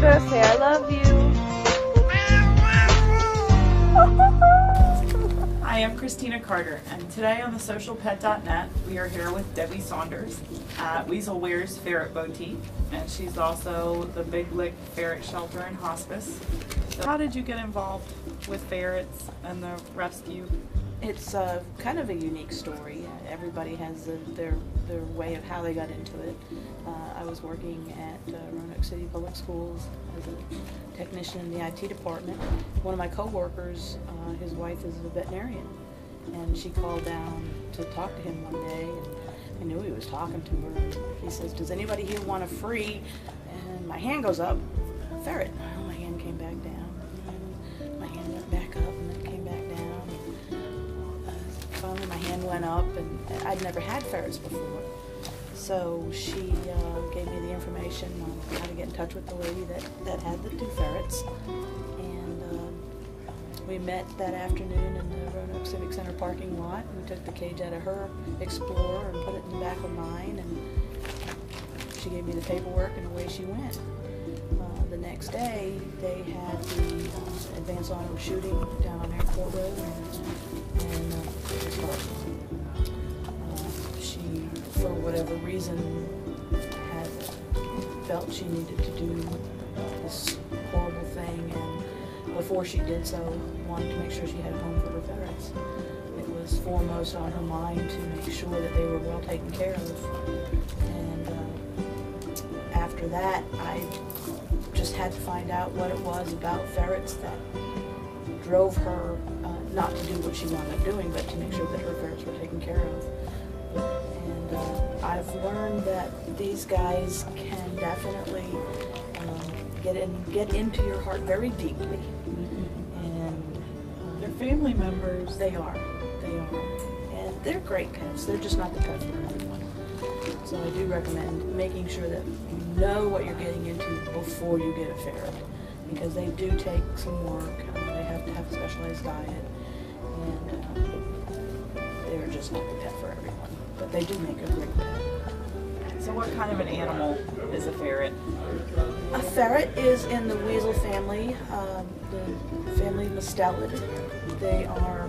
better say I love you. Hi, I'm Christina Carter, and today on TheSocialPet.net we are here with Debbie Saunders at Weasel Wares Ferret Boutique, and she's also the Big Lick Ferret Shelter and Hospice. So how did you get involved with ferrets and the rescue? It's kind of a unique story. Everybody has their way of how they got into it. I was working at Roanoke City Public Schools as a technician in the IT department. One of my co-workers, his wife is a veterinarian, and she called down to talk to him one day, and I knew he was talking to her. He says, "Does anybody here want a free?" And my hand goes up, ferret. Well, my hand came back down, and my hand went back up, and then it came back down. Finally my hand went up, and I'd never had ferrets before. So she gave me the information on how to get in touch with the lady that had the 2 ferrets. And we met that afternoon in the Roanoke Civic Center parking lot. We took the cage out of her Explorer and put it in the back of mine, and she gave me the paperwork, and away she went. The next day they had the advance honor shooting down on Airport Road, and she, for whatever reason, had felt she needed to do this horrible thing, and before she did so, wanted to make sure she had a home for her ferrets. It was foremost on her mind to make sure that they were well taken care of, and after that, I just had to find out what it was about ferrets that drove her not to do what she wound up doing, but to make sure that her ferrets were taken care of. And I've learned that these guys can definitely get into your heart very deeply. And They're family members. They are. And they're great pets. They're just not the pet for everyone. So I do recommend making sure that you know what you're getting into before you get a ferret, because they do take some work. They have to have a specialized diet, and they're just not the pet for everyone. But they do make a great pet. So what kind of an animal is a ferret? A ferret is in the weasel family, the family Mustelid. They are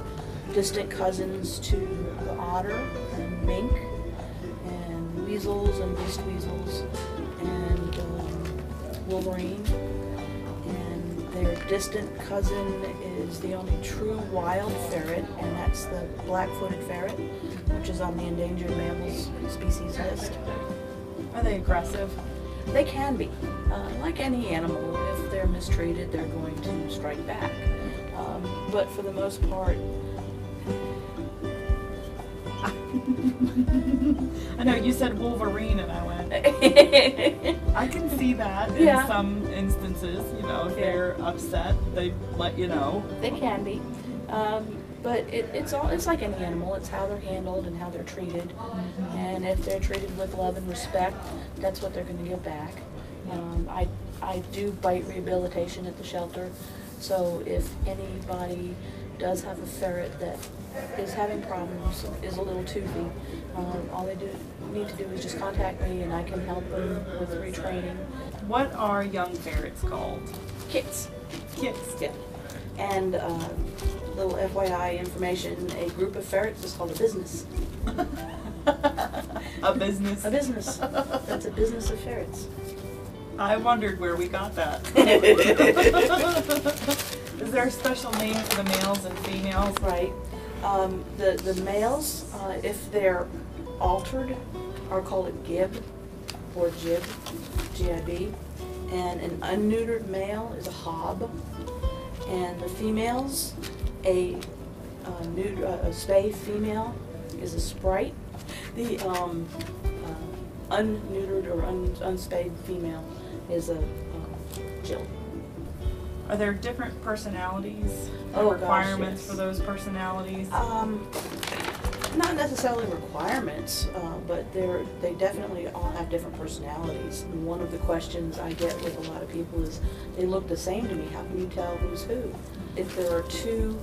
distant cousins to the otter and mink, and weasels and beast weasels, and wolverine. And their distant cousin is the only true wild ferret, and that's the black-footed ferret, which is on the endangered mammals species list. Are they aggressive? They can be. Like any animal, if they're mistreated, they're going to strike back. But for the most part, I know you said wolverine, and I went, I can see that in some instances, if they're upset, they let you know. They can be. But it's like any animal. It's how they're handled and how they're treated. Mm-hmm. And if they're treated with love and respect, that's what they're going to give back. I do bite rehabilitation at the shelter, so if anybody does have a ferret that is having problems, is a little toothy, all they need to do is just contact me, and I can help them with retraining. What are young ferrets called? Kits. Kits. Yeah. And little FYI information, a group of ferrets is called a business. A business? A business. That's a business of ferrets. I wondered where we got that. Is there a special name for the males and females? Right. The males, if they're altered, are called a gib or jib, G-I-B. And an unneutered male is a hob. And the females, a spay female is a sprite. The unneutered or unspayed female is a jill. Are there different personalities or requirements for those personalities? Not necessarily requirements, but they definitely all have different personalities. And one of the questions I get with a lot of people is, they look the same to me. How can you tell who's who? If there are two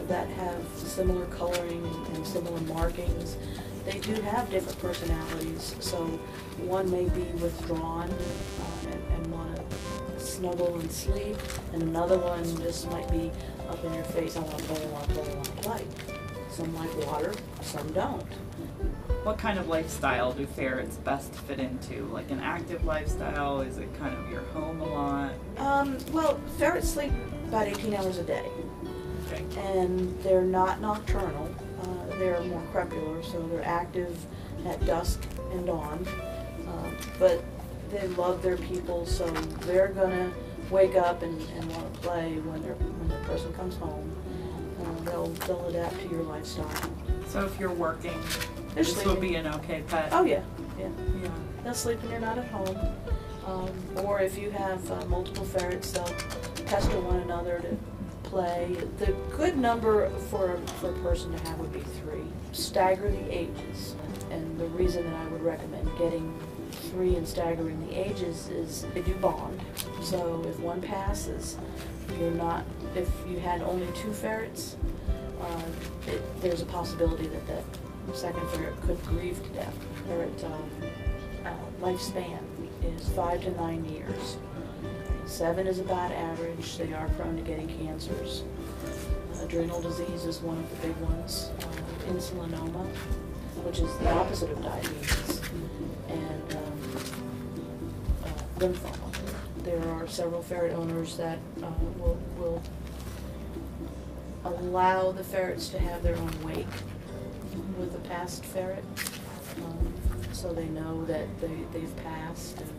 that have similar coloring and similar markings, they do have different personalities. So one may be withdrawn and want to snuggle and sleep, and another one just might be up in your face, I want to play, I want to play, I want to play. Some like water, some don't. What kind of lifestyle do ferrets best fit into? Like an active lifestyle? Is it kind of your home a lot? Well, ferrets sleep about 18 hours a day. Okay. And they're not nocturnal. They're more crepuscular, so they're active at dusk and dawn. But they love their people, so they're gonna wake up and want to play when the person comes home. They'll adapt to your lifestyle. So if you're working, They're this sleeping. would be an okay pet? Oh yeah, yeah. Yeah. They'll sleep when you're not at home. Or if you have multiple ferrets, they'll pester one another to play. The good number for a person to have would be 3. Stagger the ages. And the reason that I would recommend getting 3 and staggering the ages is they do bond. So if one passes, if you had only 2 ferrets, there's a possibility that that second ferret could grieve to death. Ferret lifespan is 5 to 9 years. 7 is about average. They are prone to getting cancers. Adrenal disease is one of the big ones. Insulinoma, which is the opposite of diabetes, and lymphoma. There are several ferret owners that will allow the ferrets to have their own wake with a passed ferret, so they know that they've passed and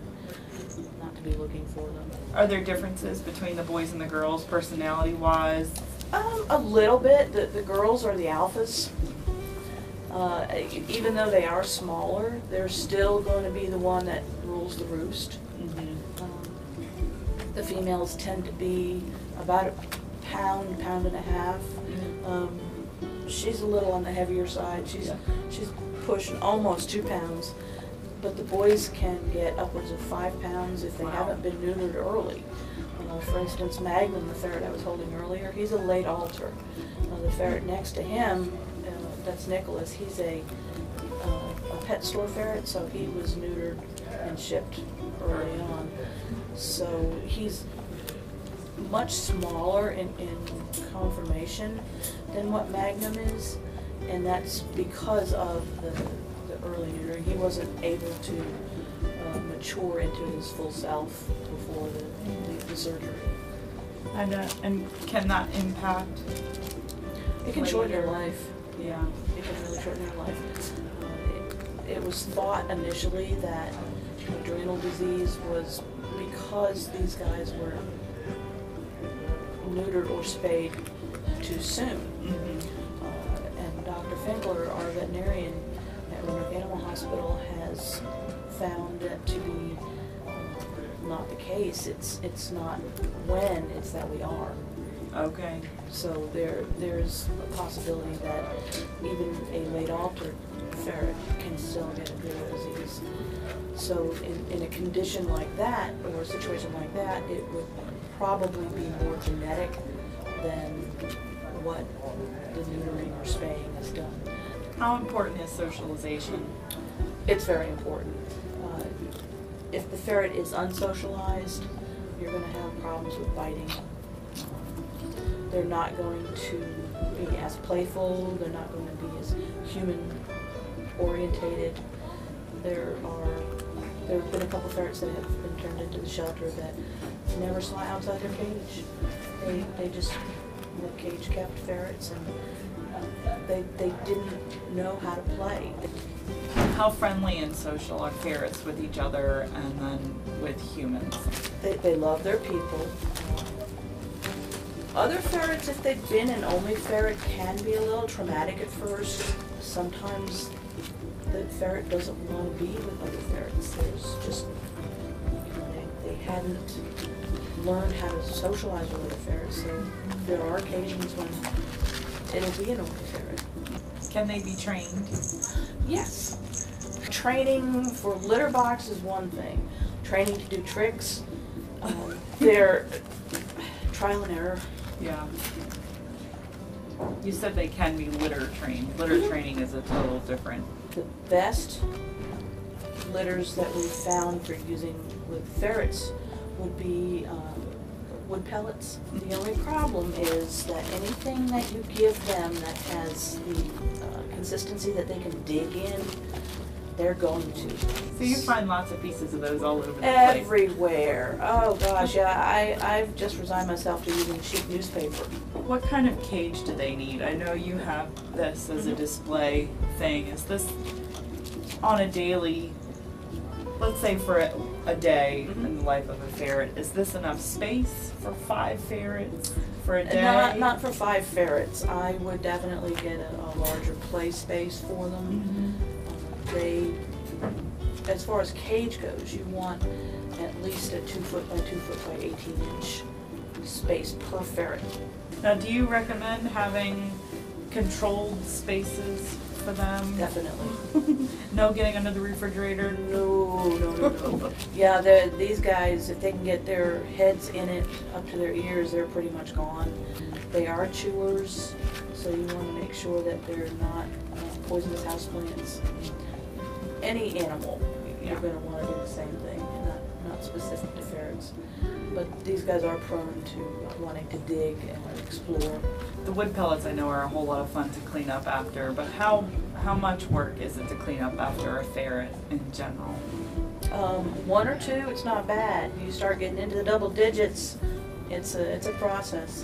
not to be looking for them. Are there differences between the boys and the girls, personality-wise? A little bit. The girls are the alphas. Even though they are smaller, they're still going to be the one that rules the roost. The females tend to be about a pound and a half. She's a little on the heavier side. She's pushing almost 2 pounds, but the boys can get upwards of 5 pounds if they haven't been neutered early. For instance, Magnum, the ferret I was holding earlier, he's a late alter. The ferret next to him, that's Nicholas, he's a pet store ferret, so he was neutered and shipped early on. So he's much smaller in conformation than what Magnum is, and that's because of the early neutering. He wasn't able to mature into his full self before the surgery. And can that impact? It can shorten your life. Yeah. It can really shorten your life. It was thought initially that adrenal disease was because these guys were neutered or spayed too soon. And Dr. Finkler, our veterinarian at Roanoke Animal Hospital, has found that to be not the case. It's not when, it's that we are. Okay. So there's a possibility that even a late altered ferret can still get adrenal disease. So in a condition like that, or a situation like that, it would probably be more genetic than what the neutering or spaying has done. How important is socialization? It's very important. If the ferret is unsocialized, you're going to have problems with biting. They're not going to be as playful. They're not going to be as human-orientated. There have been a couple ferrets that have been turned into the shelter that never saw outside their cage. They just were cage-kept ferrets, and they didn't know how to play. How friendly and social are ferrets with each other and then with humans? They love their people. Other ferrets, if they've been an only ferret, can be a little traumatic at first. Sometimes the ferret doesn't want to be with other ferrets. There's just, they hadn't learned how to socialize with other ferrets, so there are occasions when it'll be an only ferret. Can they be trained? Yes. Training for litter box is one thing. Training to do tricks, they're trial and error. Yeah. You said they can be litter trained. Litter training is a total different. The best litters that we've found for using with ferrets would be wood pellets. The only problem is that anything that you give them that has the consistency that they can dig in, they're going to. So you find lots of pieces of those all over the place. Everywhere. Oh gosh, yeah, I've just resigned myself to using cheap newspaper. What kind of cage do they need? I know you have this as a display thing. Is this on a daily, let's say for a day in the life of a ferret, is this enough space for 5 ferrets for a day? Not for 5 ferrets. I would definitely get a larger play space for them. They, as far as cage goes, you want at least a 2 foot by 2 foot by 18-inch space per ferret. Now, do you recommend having controlled spaces for them? Definitely. No getting under the refrigerator? No. Yeah, these guys, if they can get their heads in it up to their ears, they're pretty much gone. They are chewers, so you want to make sure that they're not poisonous houseplants. Any animal, you're going to want to do the same thing, not specific to ferrets. But these guys are prone to wanting to dig and explore. The wood pellets I know are a whole lot of fun to clean up after, but how much work is it to clean up after a ferret in general? 1 or 2, it's not bad. You start getting into the double digits, it's a process.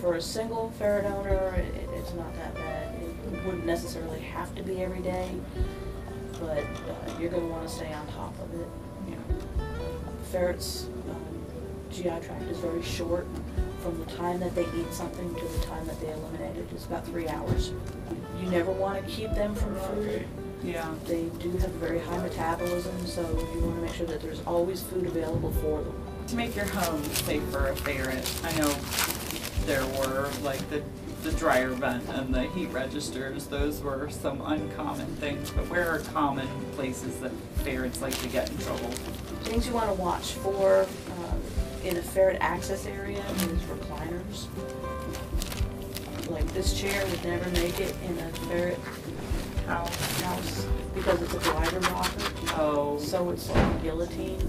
For a single ferret owner, it's not that bad. It wouldn't necessarily have to be every day, but you're going to want to stay on top of it. Yeah. Ferrets' GI tract is very short. From the time that they eat something to the time that they eliminate it, it's about 3 hours. You never want to keep them from food. Yeah. They do have very high metabolism, so you want to make sure that there's always food available for them. To make your home safe for a ferret, I know there were like the dryer vent and the heat registers. Those were some uncommon things, but where are common places that ferrets like to get in trouble? Things you want to watch for in a ferret access area is recliners. Like this chair would never make it in a ferret house because it's a glider rocker. Oh. So it's like a guillotine.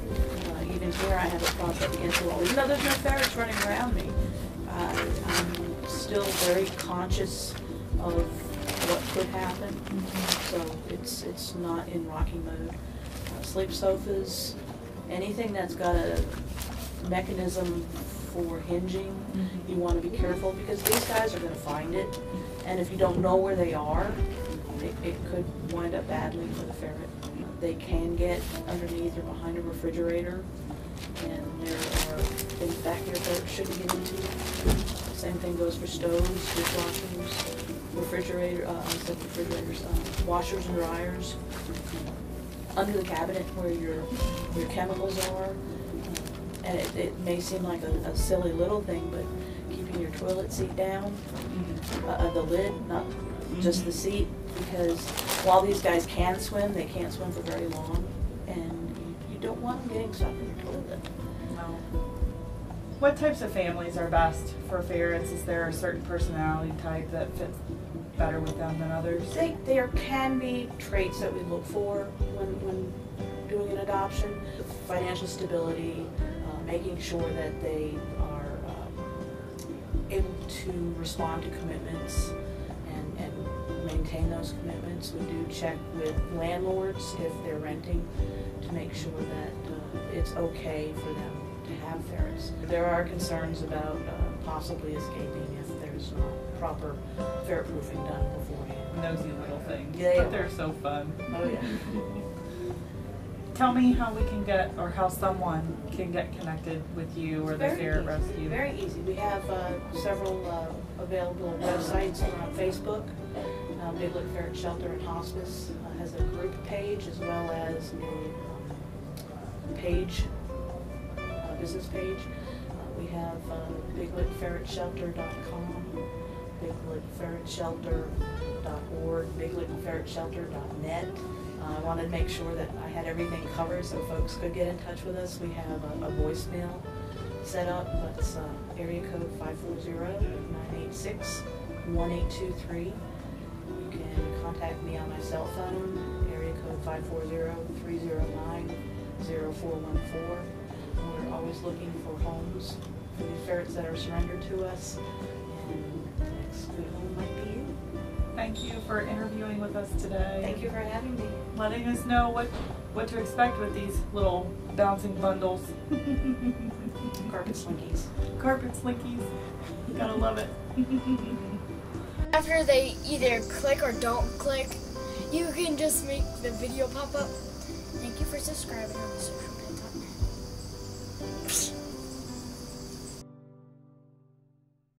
Even here I have it propped up against the wall. Even though there's no ferrets running around me, I'm still very conscious of what could happen. So it's not in rocking mode. Sleep sofas, anything that's got a mechanism for hinging, you want to be careful because these guys are going to find it, and if you don't know where they are, it could wind up badly for the ferret. They can get underneath or behind a refrigerator, and there are things back here ferrets shouldn't get into. Same thing goes for stoves, dishwashers, refrigerators, washers and dryers, under the cabinet where your chemicals are. And it may seem like a silly little thing, but keeping your toilet seat down, the lid, not just the seat, because while these guys can swim, they can't swim for very long, and you don't want them getting stuck in your toilet. No. What types of families are best for ferrets? Is there a certain personality type that fits better with them than others? There can be traits that we look for when doing an adoption. Financial stability, making sure that they are able to respond to commitments and maintain those commitments. We do check with landlords if they're renting to make sure that it's okay for them to have ferrets. There are concerns about possibly escaping if there's not proper ferret proofing done beforehand. Nosy little things, Yeah, but they're so fun. Oh yeah. Tell me how we can get, or how someone can get connected with you or the Ferret Rescue. Very easy. We have several available websites. We're on Facebook. Big Lick Ferret Shelter and Hospice has a group page as well as a page, business page. We have biglickferretshelter.com, biglickferretshelter.org, biglickferretshelter.net. I wanted to make sure that I had everything covered so folks could get in touch with us. We have a voicemail set up. That's area code 540-986-1823. You can contact me on my cell phone, area code 540-309-0414. we're always looking for homes for the ferrets that are surrendered to us, and the next good home might be you. Thank you for interviewing with us today. Thank you for having me. Letting us know what to expect with these little bouncing bundles. Carpet slinkies. Carpet slinkies. Gotta love it. After they either click or don't click, you can just make the video pop up. Thank you for subscribing on TheSocialPet.net.